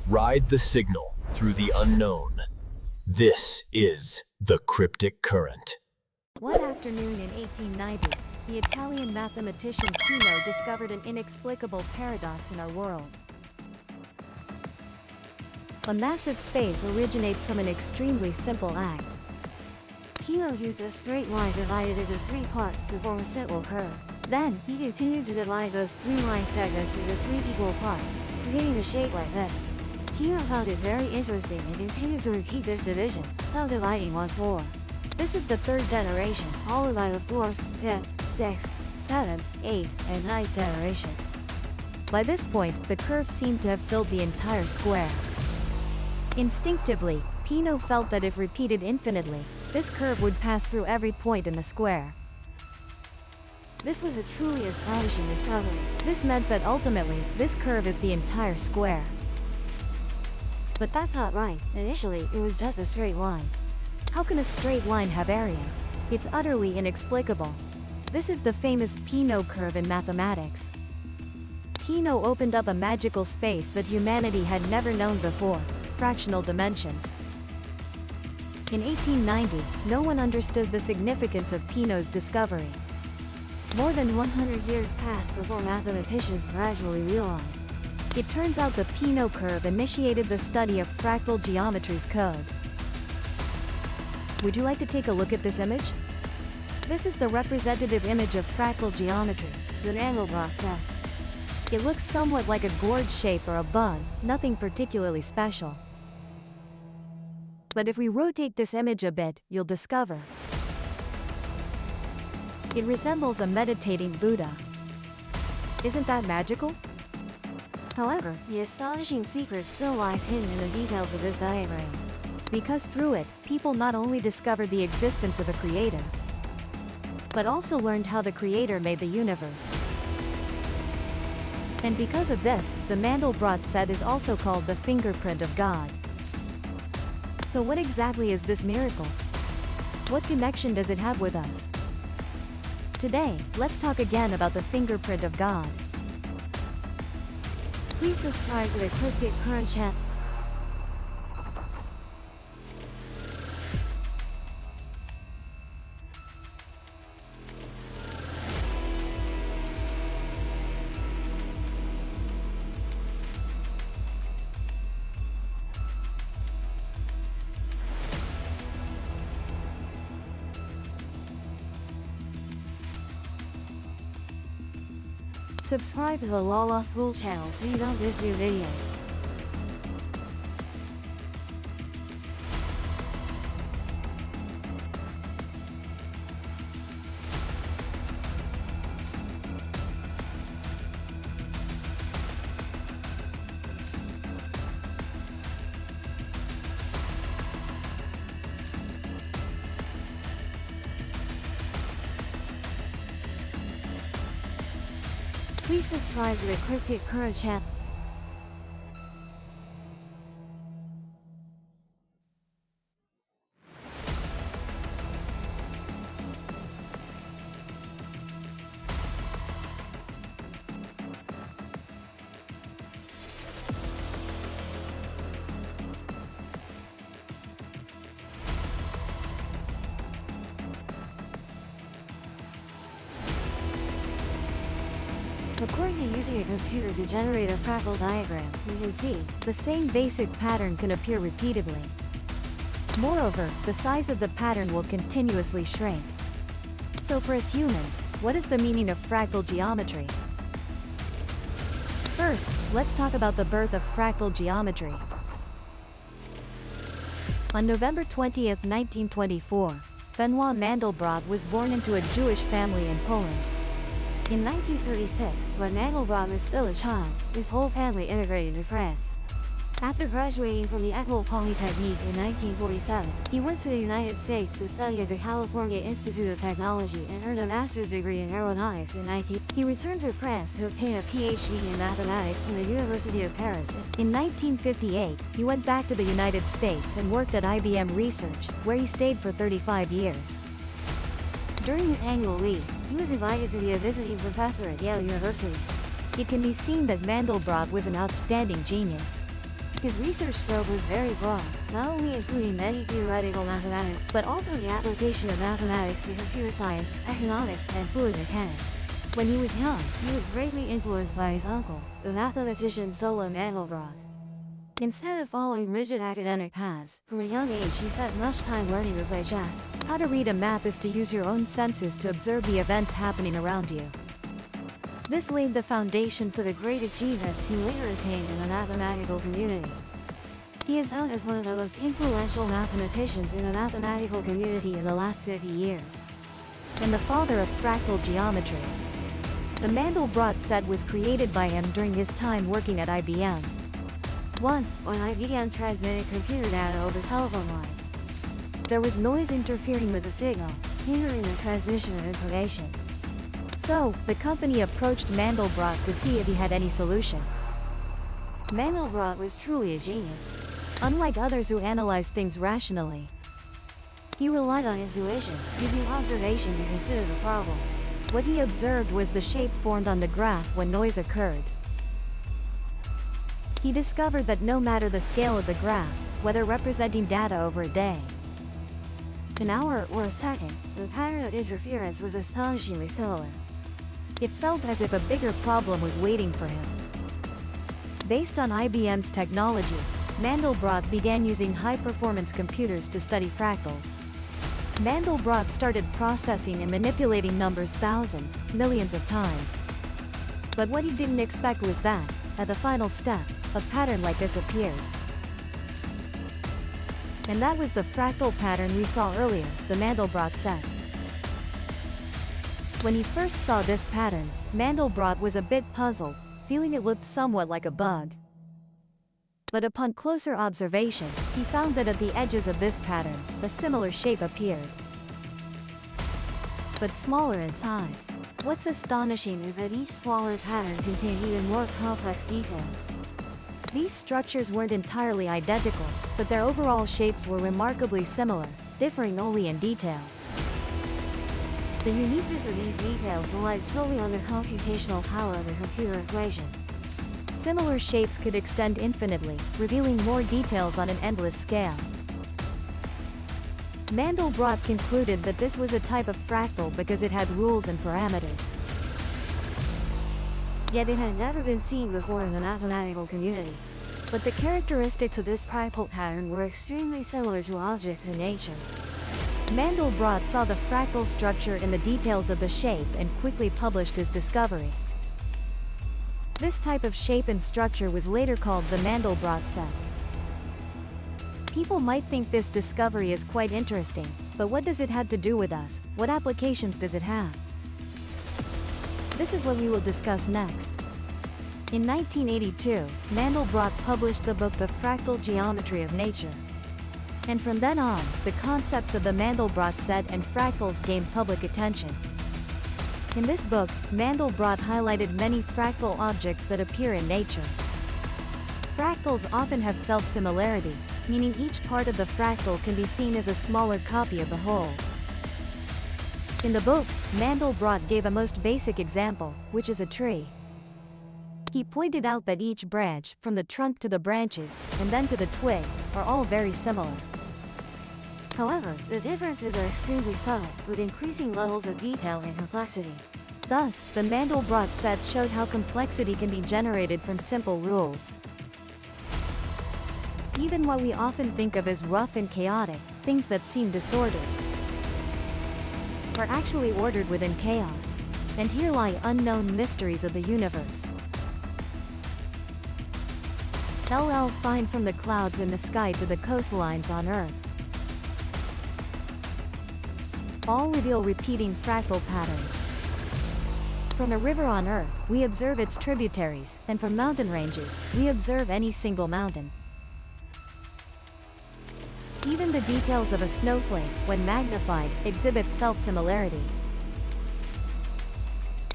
Ride the signal through the unknown. This is the cryptic current. One afternoon in 1890, the Italian mathematician Pino discovered an inexplicable paradox in our world. A massive space originates from an extremely simple act. Pino used a straight line divided into three parts to form a simple curve. Then, he continued to divide those three line segments into three equal parts, creating a shape like this. Pino found it very interesting and continued to repeat this division, subdividing once more. This is the third generation, followed by the fourth, fifth, sixth, seventh, eighth, and ninth generations. By this point, the curve seemed to have filled the entire square. Instinctively, Pino felt that if repeated infinitely, this curve would pass through every point in the square. This was a truly astonishing discovery. This meant that ultimately, this curve is the entire square. But that's not right. Initially, it was just a straight line. How can a straight line have area? It's utterly inexplicable. This is the famous Pino curve in mathematics. Pino opened up a magical space that humanity had never known before, fractional dimensions. In 1890, no one understood the significance of Pino's discovery. More than 100 years passed before mathematicians gradually realized. It turns out the Pino curve initiated the study of fractal geometry's code. Would you like to take a look at this image? This is the representative image of fractal geometry, the Mandelbrot set. It looks somewhat like a gourd shape or a bun, nothing particularly special. But if we rotate this image a bit, you'll discover it resembles a meditating Buddha. Isn't that magical? However, the astonishing secret still lies hidden in the details of this diagram. Because through it, people not only discovered the existence of a creator, but also learned how the creator made the universe. And because of this, the Mandelbrot set is also called the fingerprint of God. So what exactly is this miracle? What connection does it have with us? Today, let's talk again about the fingerprint of God. Please subscribe to the Cryptic Current channel. Subscribe to the Lala School channel so you don't miss new videos. Please subscribe to the Cryptic Current channel. According to using a computer to generate a fractal diagram, you can see the same basic pattern can appear repeatedly. Moreover, the size of the pattern will continuously shrink. So for us humans, what is the meaning of fractal geometry? First, let's talk about the birth of fractal geometry. On November 20th, 1924, Benoit Mandelbrot was born into a Jewish family in Poland. In 1936, when Mandelbrot was still a child, his whole family immigrated to France. After graduating from the École Polytechnique in 1947, he went to the United States to study at the California Institute of Technology and earned a master's degree in aeronautics in 19. He returned to France to obtain a PhD in mathematics from the University of Paris. In 1958, he went back to the United States and worked at IBM Research, where he stayed for 35 years. During his annual leave, he was invited to be a visiting professor at Yale University. It can be seen that Mandelbrot was an outstanding genius. His research scope was very broad, not only including many theoretical mathematics, but also the application of mathematics to computer science, economics, and fluid mechanics. When he was young, he was greatly influenced by his uncle, the mathematician Solon Mandelbrot. Instead of following rigid academic paths, from a young age he spent much time learning to play chess. How to read a map is to use your own senses to observe the events happening around you. This laid the foundation for the great achievements he later attained in the mathematical community. He is known as one of the most influential mathematicians in the mathematical community in the last 50 years, and the father of fractal geometry. The Mandelbrot set was created by him during his time working at IBM. Once, when IBM transmitted computer data over telephone lines, there was noise interfering with the signal, hindering the transmission of information. So, the company approached Mandelbrot to see if he had any solution. Mandelbrot was truly a genius. Unlike others who analyzed things rationally, he relied on intuition, using observation to consider the problem. What he observed was the shape formed on the graph when noise occurred. He discovered that no matter the scale of the graph, whether representing data over a day, an hour, or a second, the pattern of interference was astonishingly similar. It felt as if a bigger problem was waiting for him. Based on IBM's technology, Mandelbrot began using high-performance computers to study fractals. Mandelbrot started processing and manipulating numbers thousands, millions of times. But what he didn't expect was that, at the final step, a pattern like this appeared. And that was the fractal pattern we saw earlier, the Mandelbrot set. When he first saw this pattern, Mandelbrot was a bit puzzled, feeling it looked somewhat like a bug. But upon closer observation, he found that at the edges of this pattern, a similar shape appeared, but smaller in size. What's astonishing is that each smaller pattern contained even more complex details. These structures weren't entirely identical, but their overall shapes were remarkably similar, differing only in details. The uniqueness of these details relied solely on the computational power of the computer equation. Similar shapes could extend infinitely, revealing more details on an endless scale. Mandelbrot concluded that this was a type of fractal because it had rules and parameters. Yet it had never been seen before in the mathematical community. But the characteristics of this fractal pattern were extremely similar to objects in nature. Mandelbrot saw the fractal structure in the details of the shape and quickly published his discovery. This type of shape and structure was later called the Mandelbrot set. People might think this discovery is quite interesting, but what does it have to do with us? What applications does it have? This is what we will discuss next. In 1982, Mandelbrot published the book The Fractal Geometry of Nature. And from then on, the concepts of the Mandelbrot set and fractals gained public attention. In this book, Mandelbrot highlighted many fractal objects that appear in nature. Fractals often have self-similarity, meaning each part of the fractal can be seen as a smaller copy of the whole. In the book, Mandelbrot gave a most basic example, which is a tree. He pointed out that each branch, from the trunk to the branches, and then to the twigs, are all very similar. However, the differences are extremely subtle, with increasing levels of detail and complexity. Thus, the Mandelbrot set showed how complexity can be generated from simple rules. Even what we often think of as rough and chaotic, things that seem disordered, are actually ordered within chaos. And here lie unknown mysteries of the universe. Find from the clouds in the sky to the coastlines on Earth. All reveal repeating fractal patterns. From a river on Earth, we observe its tributaries, and from mountain ranges, we observe any single mountain. Even the details of a snowflake, when magnified, exhibit self-similarity.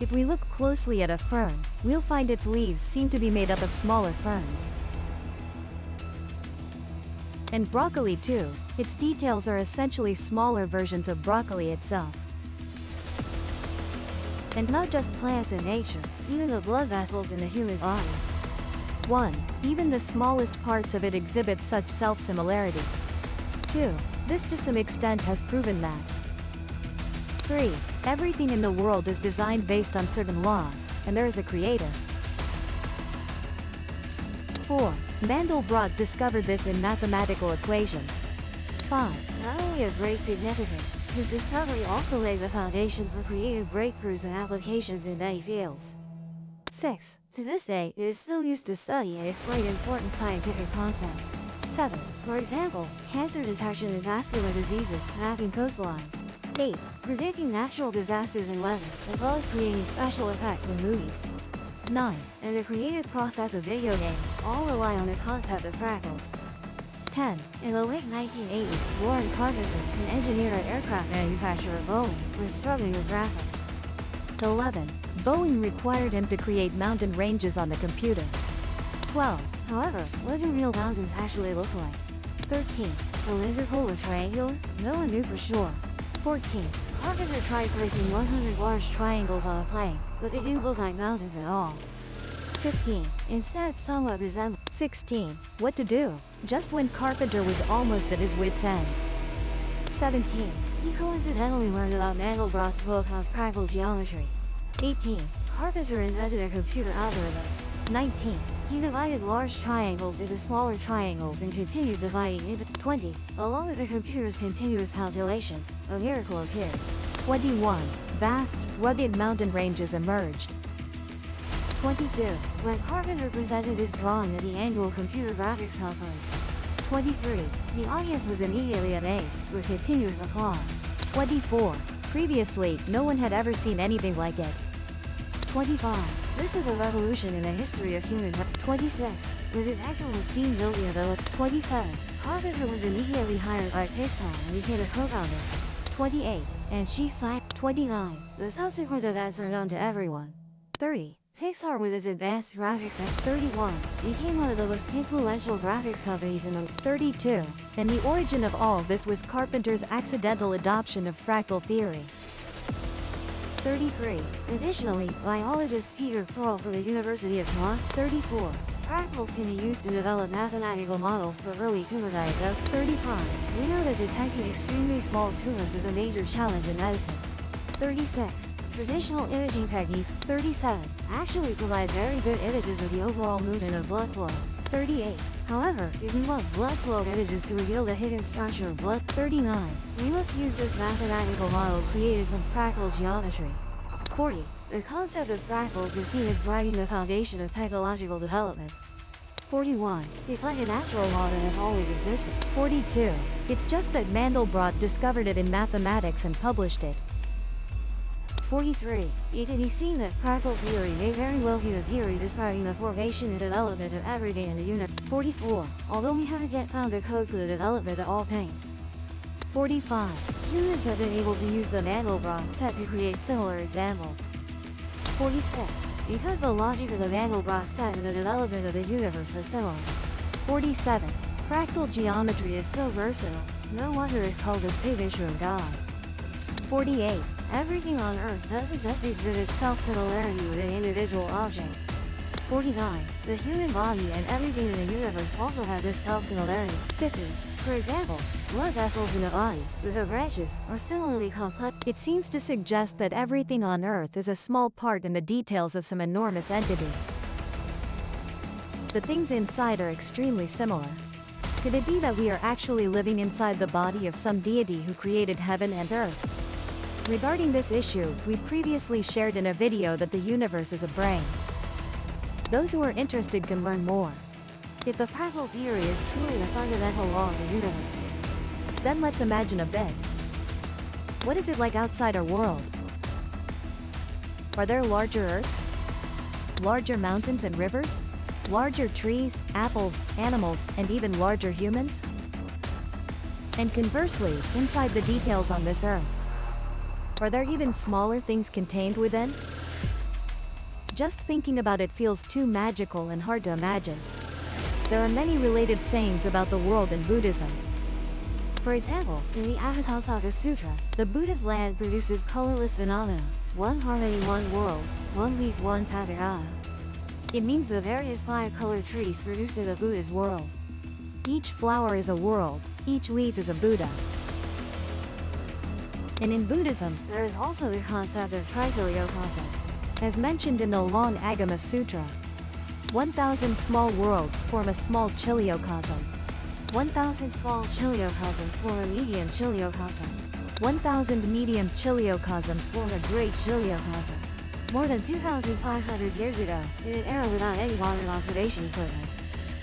If we look closely at a fern, we'll find its leaves seem to be made up of smaller ferns. And broccoli too, its details are essentially smaller versions of broccoli itself. And not just plants in nature, even the blood vessels in the human body. 1. Even the smallest parts of it exhibit such self-similarity. 2. This to some extent has proven that. 3. Everything in the world is designed based on certain laws, and there is a creator. 4. Mandelbrot discovered this in mathematical equations. 5. Not only of great significance, his discovery also laid the foundation for creative breakthroughs and applications in many fields. 6. To this day, it is still used to study and explain important scientific concepts. 7. For example, cancer detection and vascular diseases, mapping coastlines. 8. Predicting natural disasters and weather, as well as creating special effects in movies. 9. And the creative process of video games all rely on the concept of fractals. 10. In the late 1980s, Warren Carpenter, an engineer at aircraft manufacturer Boeing, was struggling with graphics. 11. Boeing required him to create mountain ranges on the computer. 12. However, what do real mountains actually look like? 13. Cylindrical or triangular? No one knew for sure. 14. Carpenter tried placing 100 large triangles on a plane, but they didn't look like mountains at all. 15. Instead, somewhat resembled. 16. What to do? Just when Carpenter was almost at his wit's end. 17. He coincidentally learned about Mandelbrot's book on fractal geometry. 18. Carpenter invented a computer algorithm. 19. He divided large triangles into smaller triangles and continued dividing into 20. Along with the computer's continuous calculations, a miracle appeared. 21. Vast, rugged mountain ranges emerged. 22. When Carpenter presented his drawing at the annual Computer Graphics Conference. 23. The audience was immediately amazed, with continuous applause. 24. Previously, no one had ever seen anything like it. 25. This was a revolution in the history of human. 26. With his excellent scene building ability. 27. Carpenter was immediately hired by Pixar and became a co-founder. 28. And chief scientist. 29. The subsequent events are known to everyone. 30. Pixar with its advanced graphics at 31 became one of the most influential graphics companies in the 32. And the origin of all this was Carpenter's accidental adoption of fractal theory. 33. Additionally, biologist Peter Pearl from the University of Toronto. 34. Fractals can be used to develop mathematical models for early tumor diagnosis. 35. We know that detecting extremely small tumors is a major challenge in medicine. 36. Traditional imaging techniques. 37. Actually provide very good images of the overall movement of blood flow. 38. However, if we want blood flow images to reveal the hidden structure of blood. 39. We must use this mathematical model created from fractal geometry. 40. The concept of fractals is seen as driving the foundation of technological development. 41. It's like a natural law that has always existed. 42. It's just that Mandelbrot discovered it in mathematics and published it. 43. It can be seen that fractal theory may very well be the theory describing the formation and development of everything in the universe. 44. Although we haven't yet found the code for the development of all things. 45. Humans have been able to use the Mandelbrot set to create similar examples. 46. Because the logic of the Mandelbrot set and the development of the universe are similar. 47. Fractal geometry is so versatile, no wonder it's called the signature of God. 48. Everything on Earth doesn't just exhibit self-similarity within individual objects. 49. The human body and everything in the universe also have this self-similarity. 50. For example, blood vessels in the body, with their branches, are similarly complex. It seems to suggest that everything on Earth is a small part in the details of some enormous entity. The things inside are extremely similar. Could it be that we are actually living inside the body of some deity who created heaven and earth? Regarding this issue, we previously shared in a video that the universe is a brain. Those who are interested can learn more. If the fractal theory is truly a fundamental law of the universe, then let's imagine a bit. What is it like outside our world? Are there larger Earths? Larger mountains and rivers? Larger trees, apples, animals, and even larger humans? And conversely, inside the details on this Earth, are there even smaller things contained within? Just thinking about it feels too magical and hard to imagine. There are many related sayings about the world in Buddhism. For example, in the Avatamsaka Sutra, the Buddha's land produces colorless phenomena, one harmony, one world, one leaf, one tatagata. It means the various five-colored trees produced in the Buddha's world. Each flower is a world, each leaf is a Buddha. And in Buddhism, There is also the concept of trichiliocosm. as mentioned in the Long Agama Sutra, 1,000 small worlds form a small chiliocosm. 1,000 small chiliocosms form a medium chiliocosm. 1,000 medium chiliocosms form a great chiliocosm. More than 2,500 years ago, in an era without any water oxidation equipment,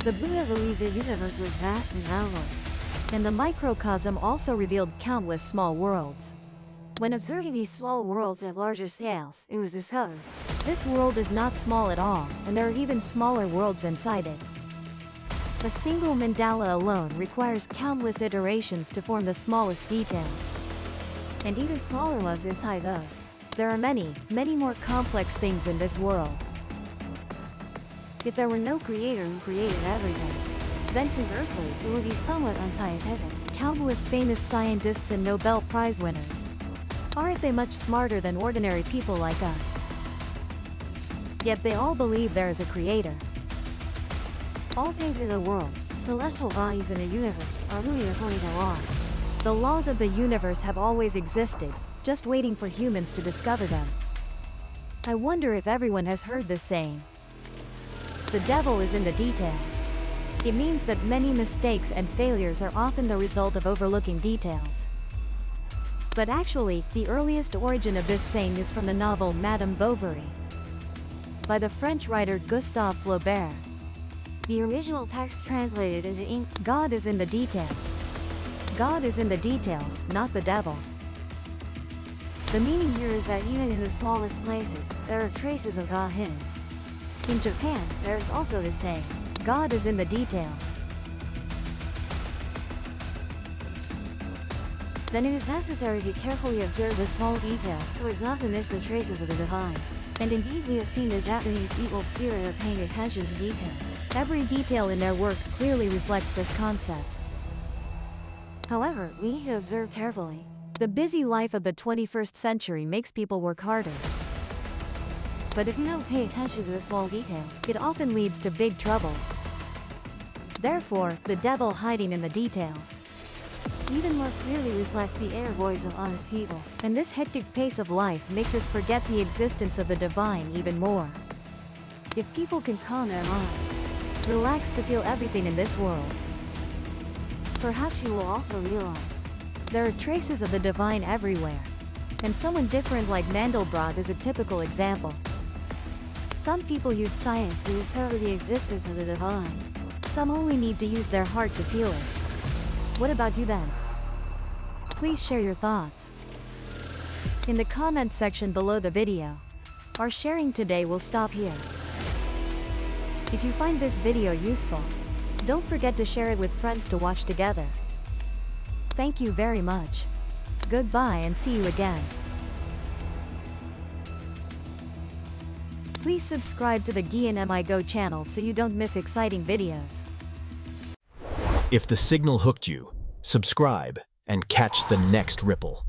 the Buddha believed the universe was vast and boundless. And the microcosm also revealed countless small worlds. When observing these small worlds at larger scales, it was discovered This world is not small at all, and there are even smaller worlds inside it. A single mandala alone requires countless iterations to form the smallest details. and even smaller ones inside those. There are many, many more complex things in this world. If there were no creator who created everything, then conversely, it would be somewhat unscientific. Countless famous scientists and Nobel Prize winners. Aren't they much smarter than ordinary people like us? Yet they all believe there is a creator. All things in the world, celestial bodies in the universe, are moving according to laws. The laws of the universe have always existed, just waiting for humans to discover them. I wonder if everyone has heard this saying. The devil is in the details. It means that many mistakes and failures are often the result of overlooking details. But actually, the earliest origin of this saying is from the novel Madame Bovary, by the French writer Gustave Flaubert. The original text translated into ink. God is in the detail. God is in the details, not the devil. The meaning here is that even in the smallest places, there are traces of God hidden. In Japan, there is also this saying, God is in the details. Then it is necessary to carefully observe the small details so as not to miss the traces of the divine. And indeed we have seen the Japanese people's spirit of paying attention to details. Every detail in their work clearly reflects this concept. However, we need to observe carefully. The busy life of the 21st century makes people work harder. But if you don't pay attention to the small detail, It often leads to big troubles. Therefore, the devil hiding in the details. even more clearly reflects the inner voice of honest people. And this hectic pace of life makes us forget the existence of the divine even more. If people can calm their minds, Relax to feel everything in this world. perhaps you will also realize There are traces of the divine everywhere. And someone different like Mandelbrot is a typical example. Some people use science to discover the existence of the divine. Some only need to use their heart to feel it. What about you then? Please share your thoughts in the comment section below the video. Our sharing today will stop here. If you find this video useful, don't forget to share it with friends to watch together. Thank you very much. Goodbye and see you again. Please subscribe to the Guian Go channel so you don't miss exciting videos. If the signal hooked you, subscribe and catch the next ripple.